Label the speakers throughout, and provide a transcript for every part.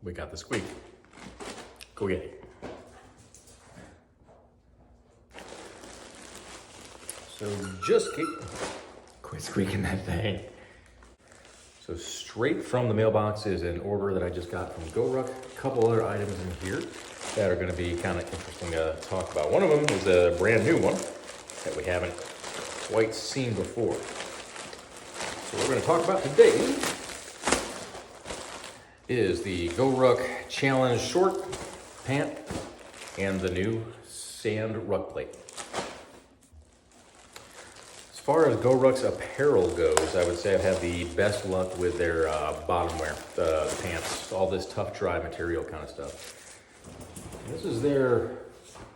Speaker 1: we got the squeak. Go get it. So just quit squeaking that thing. So straight from the mailbox is an order that I just got from GORUCK. A couple other items in here that are gonna be kind of interesting to talk about. One of them is a brand new one that we haven't quite seen before. So what we're gonna talk about today is the GORUCK Challenge Short Pant and the new Sand Ruck Plate. As far as GORUCK's apparel goes, I would say I've had the best luck with their bottom wear, the pants, all this tough, dry material kind of stuff. This is their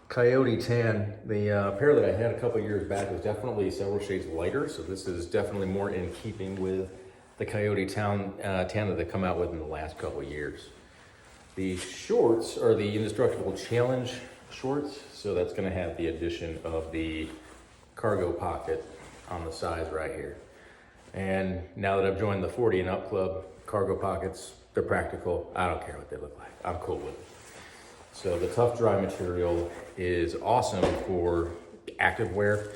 Speaker 1: Coyote Tan. The pair that I had a couple years back was definitely several shades lighter, so this is definitely more in keeping with the Coyote Tan that they come out with in the last couple years. The shorts are the Indestructible Challenge shorts, so that's going to have the addition of the cargo pocket on the sides right here. And now that I've joined the 40 and up club, cargo pockets, they're practical. I don't care what they look like. I'm cool with it. So the tough dry material is awesome for active wear.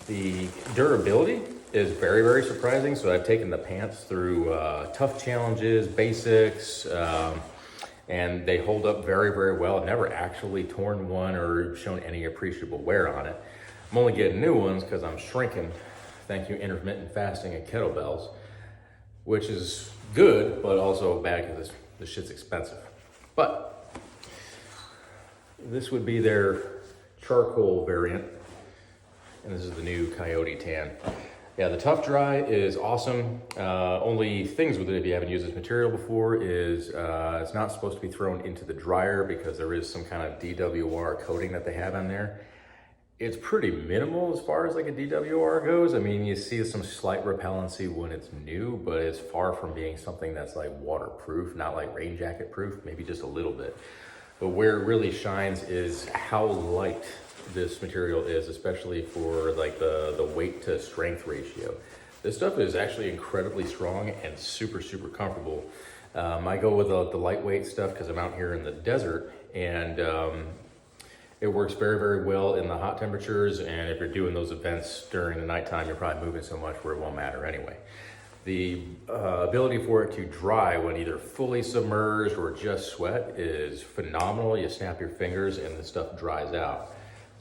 Speaker 1: The durability is very, very surprising. So I've taken the pants through tough challenges, basics, and they hold up very, very well. I've never actually torn one or shown any appreciable wear on it. I'm only getting new ones because I'm shrinking, thank you intermittent fasting and kettlebells, which is good, but also bad because this shit's expensive. But this would be their charcoal variant, and this is the new Coyote Tan. Yeah, the tough dry is awesome. Only things with it, if you haven't used this material before, is it's not supposed to be thrown into the dryer because there is some kind of DWR coating that they have on there. It's pretty minimal as far as like a DWR goes. I mean, you see some slight repellency when it's new, but it's far from being something that's like waterproof, not like rain jacket proof, maybe just a little bit. But where it really shines is how light this material is, especially for like the weight to strength ratio. This stuff is actually incredibly strong and super, super comfortable. I go with the lightweight stuff because I'm out here in the desert, and it works very, very well in the hot temperatures. And if you're doing those events during the nighttime, you're probably moving so much where it won't matter anyway. The ability for it to dry when either fully submerged or just sweat is phenomenal. You snap your fingers and the stuff dries out.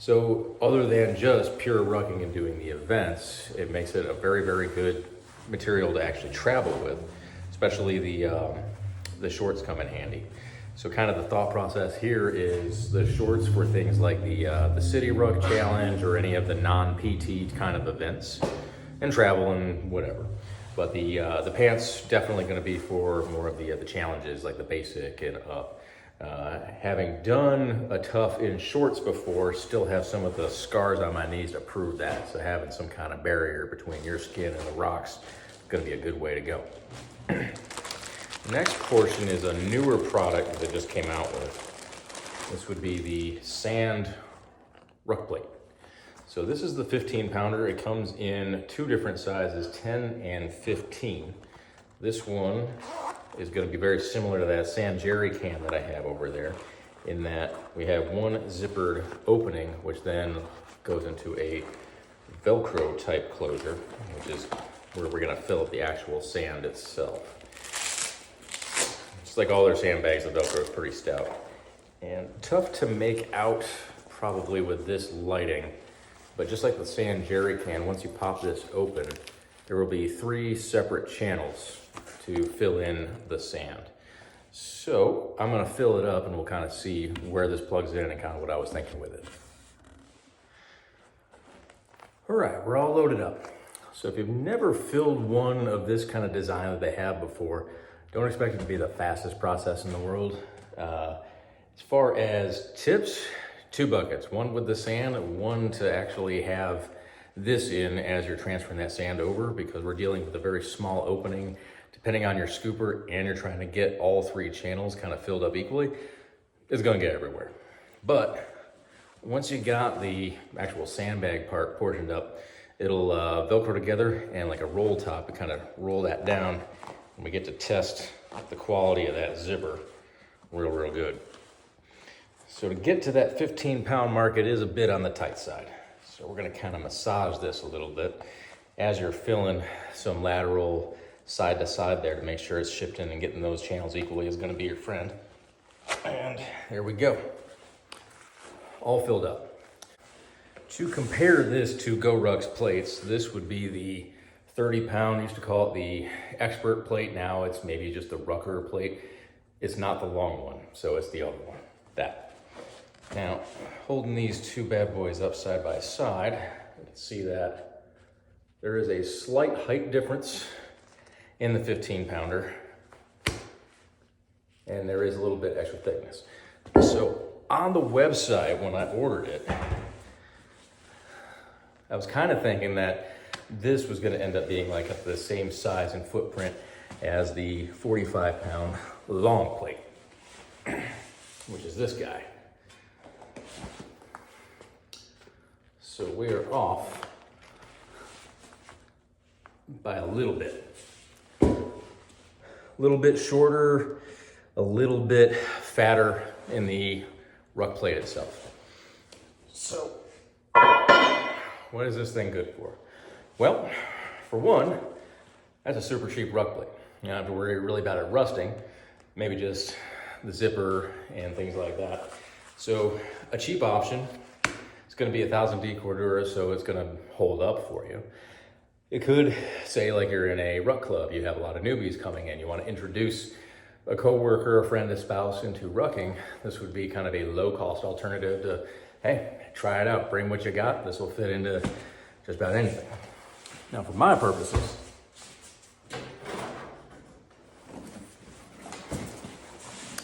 Speaker 1: So other than just pure rucking and doing the events, it makes it a very, very good material to actually travel with, especially the shorts come in handy. So kind of the thought process here is the shorts for things like the City Ruck Challenge or any of the non-PT kind of events and travel and whatever. But the pants definitely going to be for more of the challenges like the basic and up. Having done a tough in shorts before, still have some of the scars on my knees to prove that. So having some kind of barrier between your skin and the rocks is going to be a good way to go. Next portion is a newer product that they just came out with. This would be the Sand Ruck Plate. So this is the 15 pounder. It comes in two different sizes, 10 and 15. This one is going to be very similar to that sand jerry can that I have over there, in that we have one zippered opening, which then goes into a Velcro type closure, which is where we're going to fill up the actual sand itself. Just like all their sandbags, the Velcro is pretty stout and tough to make out probably with this lighting. But just like the sand jerry can, once you pop this open, there will be 3 separate channels to fill in the sand. So I'm gonna fill it up and we'll kind of see where this plugs in and kind of what I was thinking with it. All right, we're all loaded up. So if you've never filled one of this kind of design that they have before, don't expect it to be the fastest process in the world. As far as tips, 2 buckets, one with the sand, one to actually have this in as you're transferring that sand over, because we're dealing with a very small opening. Depending on your scooper and you're trying to get all 3 channels kind of filled up equally, it's gonna get everywhere. But once you got the actual sandbag part portioned up, it'll Velcro together, and like a roll top, you kind of roll that down, and we get to test the quality of that zipper real good. So to get to that 15-pound mark, it is a bit on the tight side. So we're gonna kind of massage this a little bit as you're filling some lateral side to side there to make sure it's shifting and getting those channels equally is gonna be your friend. And there we go, all filled up. To compare this to GORUCK's plates, this would be the 30-pound, used to call it the expert plate. Now it's maybe just the rucker plate. It's not the long one, so it's the other one, that. Now, holding these two bad boys up side by side, you can see that there is a slight height difference in the 15-pounder, and there is a little bit extra thickness. So on the website, when I ordered it, I was kind of thinking that this was gonna end up being like the same size and footprint as the 45-pound long plate, which is this guy. So we are off by a little bit. A little bit shorter, a little bit fatter in the ruck plate itself. So what is this thing good for? Well, for one, that's a super cheap ruck plate. You don't have to worry really about it rusting, maybe just the zipper and things like that. So a cheap option. It's gonna be 1,000D Cordura, so it's gonna hold up for you. It could, say like you're in a ruck club, you have a lot of newbies coming in, you wanna introduce a coworker, a friend, a spouse into rucking. This would be kind of a low-cost alternative to, hey, try it out, bring what you got. This will fit into just about anything. Now for my purposes,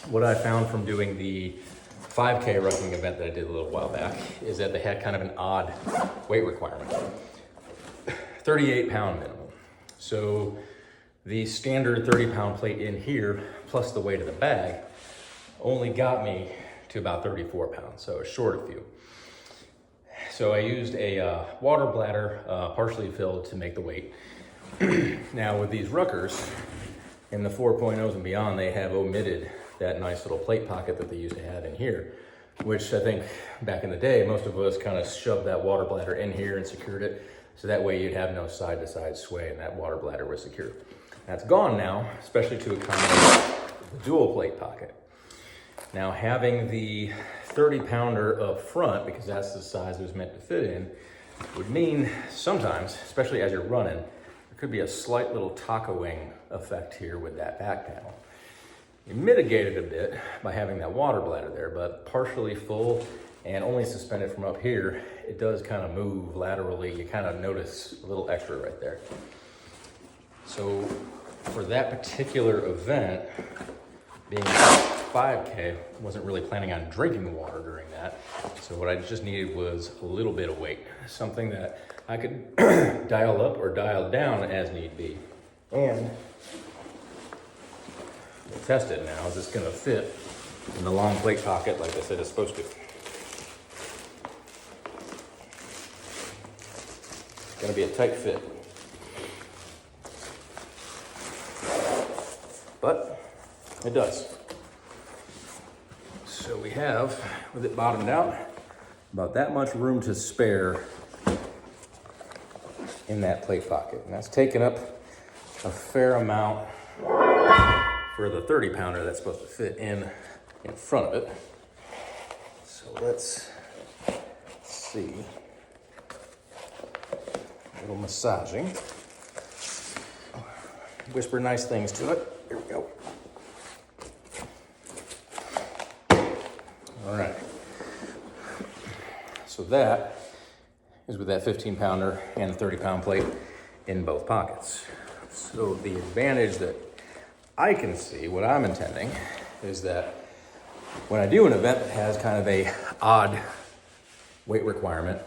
Speaker 1: what I found from doing the 5K rucking event that I did a little while back is that they had kind of an odd weight requirement. 38-pound minimum. So the standard 30-pound plate in here, plus the weight of the bag, only got me to about 34 pounds, so short a few. So I used a water bladder, partially filled to make the weight. Now with these ruckers, in the 4.0s and beyond, they have omitted that nice little plate pocket that they used to have in here, which I think back in the day, most of us kind of shoved that water bladder in here and secured it. So that way you'd have no side to side sway and that water bladder was secure. That's gone now, especially to accommodate the dual plate pocket. Now having the 30-pounder up front, because that's the size it was meant to fit in, would mean sometimes, especially as you're running, there could be a slight little tacoing effect here with that back panel. You mitigate it a bit by having that water bladder there, but partially full and only suspended from up here, it does kind of move laterally. You kind of notice a little extra right there. So for that particular event, being 5K, wasn't really planning on drinking water during that. So what I just needed was a little bit of weight, something that I could dial up or dial down as need be. And we'll test it now. Is this gonna fit in the long plate pocket like I said it's supposed to? It's gonna be a tight fit. But it does. So we have, with it bottomed out, about that much room to spare in that plate pocket. And that's taken up a fair amount for the 30-pounder that's supposed to fit in front of it. So let's see. A little massaging. Whisper nice things to it. Here we go. All right. So that is with that 15-pounder and the 30-pound plate in both pockets. So the advantage that I can see, what I'm intending, is that when I do an event that has kind of a odd weight requirement,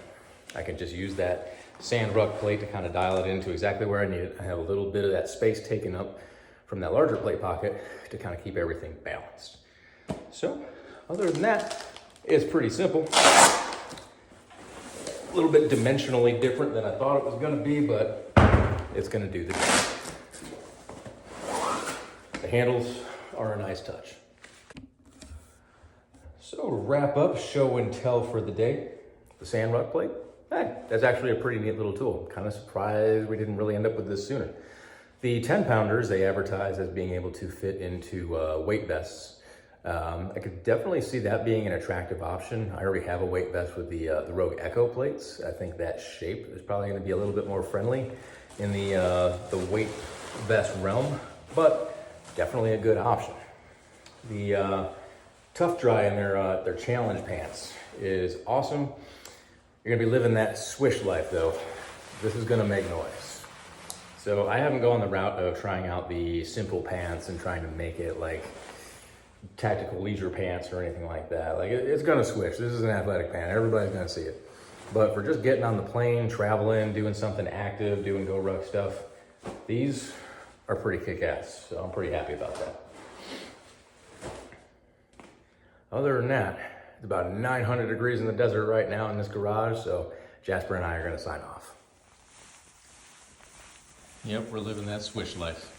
Speaker 1: I can just use that sand ruck plate to kind of dial it into exactly where I need it. I have a little bit of that space taken up from that larger plate pocket to kind of keep everything balanced. So other than that, it's pretty simple. A little bit dimensionally different than I thought it was gonna be, but it's gonna do the job. The handles are a nice touch. So to wrap up show and tell for the day, the sand ruck plate, hey, that's actually a pretty neat little tool. Kind of surprised we didn't really end up with this sooner. The 10 pounders they advertise as being able to fit into weight vests. I could definitely see that being an attractive option. I already have a weight vest with the GORUCK Echo plates. I think that shape is probably going to be a little bit more friendly in the weight vest realm, but definitely a good option. The Tough Dry in their challenge pants is awesome. You're gonna be living that swish life though. This is gonna make noise. So I haven't gone the route of trying out the simple pants and trying to make it like tactical leisure pants or anything like that. Like it's gonna swish. This is an athletic pant. Everybody's gonna see it. But for just getting on the plane, traveling, doing something active, doing GORUCK stuff, these are pretty kick-ass. So I'm pretty happy about that. Other than that, it's about 900 degrees in the desert right now in this garage, so Jasper and I are gonna sign off. Yep, we're living that swish life.